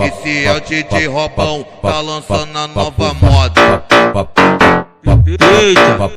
Esse é o DJ Robão, tá lançando a nova moda. Eita!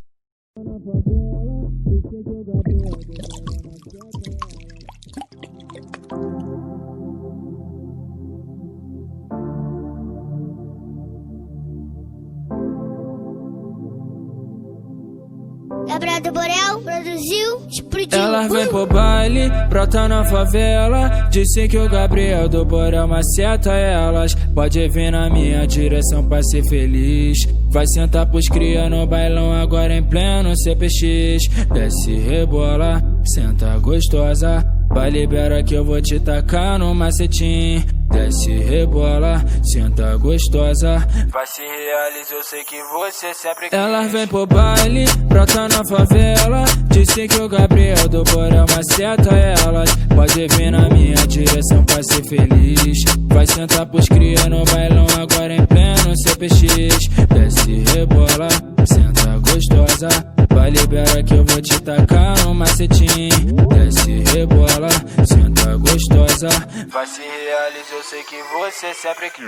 Gabriel do Borel produziu, explodiu. Elas vêm pro baile, brota na favela. Disse que o Gabriel do Borel maceta elas. Pode vir na minha direção pra ser feliz. Vai sentar pros cria no bailão agora em pleno CPX. Desce rebola, senta gostosa. Vai libera que eu vou te tacar no macetim. Desce rebola, senta gostosa. Vai se realizar, eu sei que você sempre quis. Elas vêm pro baile, brota na favela. Disse que o Gabriel do Borel maceta elas. Pode vir na minha direção pra ser feliz. Vai sentar pros cria no bailão agora em pleno CPX. Desce rebola, senta gostosa. Vai libera que eu vou te tacar no macetim. Desce rebola, senta gostosa. Vai se realizar, eu sei que você sempre quis.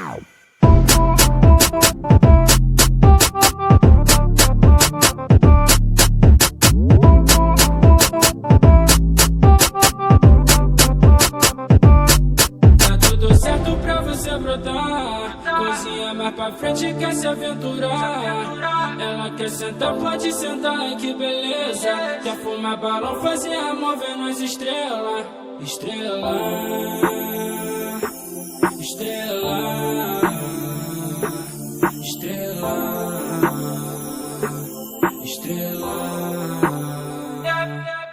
Tá tudo certo pra você brotar. Cozinha mais pra frente, quer se aventurar. Ela quer sentar, pode sentar, que beleza. Quer fumar balão, fazer amor vendo as estrelas. Estrela, estrela, estrela, estrela.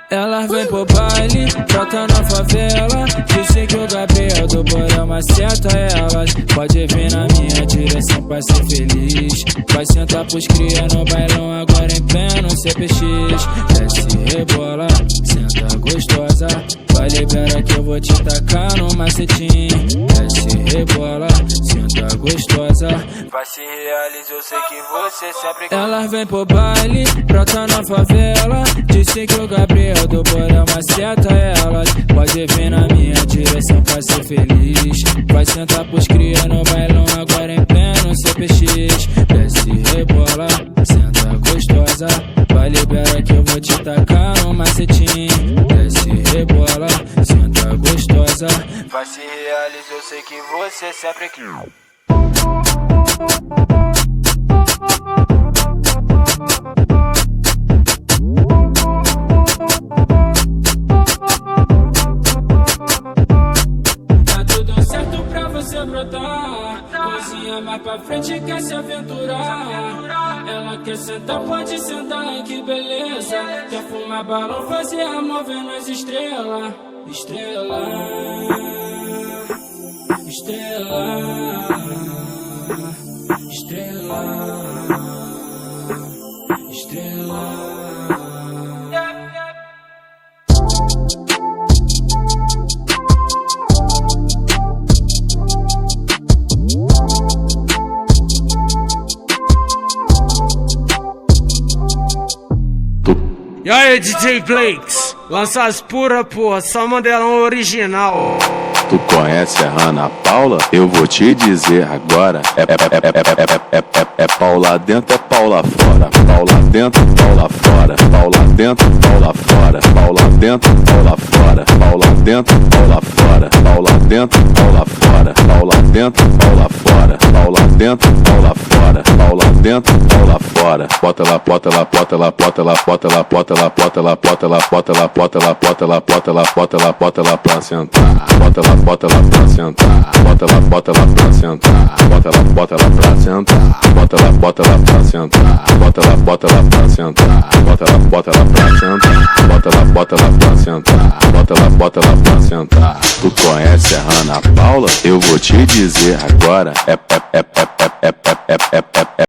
Elas vêm pro baile, brota na favela. Disse que o Gabriel do Borel maceta elas. Pode vir na minha direção pra ser feliz. Vai sentar pros cria no bailão agora em pleno CPX. Desce rebola, senta gostosa. Vai libera que eu vou te tacar no macetim. Desce rebola, senta gostosa. Vai se realizar, eu sei que você sempre quis. Elas vêm pro baile, brota na favela. Disse que o Gabriel do Borel maceta elas. Pode vir na minha direção pra ser feliz. Vai sentar pros cria no bailão agora em pleno CPX. Desce rebola, senta gostosa. Vai libera que eu vou te tacar no macetim. Desce rebola, senta gostosa. Vai se realizar, eu sei que você sempre quis. Brotar, cozinha mais pra frente, quer se aventurar. Ela quer sentar, pode sentar, que beleza. Quer fumar balão, fazer amor vendo as estrelas. Estrela, estrela, estrela, estrela. E aí, DJ Flakes? Lança as pura, porra, só modelão original. Tu conhece a Ana Paula? Eu vou te dizer agora. É pau lá dentro, é pau lá fora. Pau lá dentro, pau lá fora. Pau lá dentro, pau lá fora. Pau lá dentro, pau lá fora. Pau lá dentro, pau lá fora. Pau lá dentro, pau lá fora. Pau lá dentro, pau lá fora. Pau lá dentro, pau lá fora. Pau lá dentro, pau lá fora. Bota lá, bota lá, bota lá, bota lá, bota lá, bota lá, bota lá, bota lá, bota lá, bota lá, bota lá, bota lá, bota lá, bota lá pra sentar. Bota lá pra sentar. Bota lá pra sentar. Bota lá pra sentar. Bota lá pra sentar. Bota lá pra sentar. Bota lá pra sentar. Bota lá pra sentar. Bota lá pra sentar. Tu conhece a Ana Paula? Eu vou te dizer agora.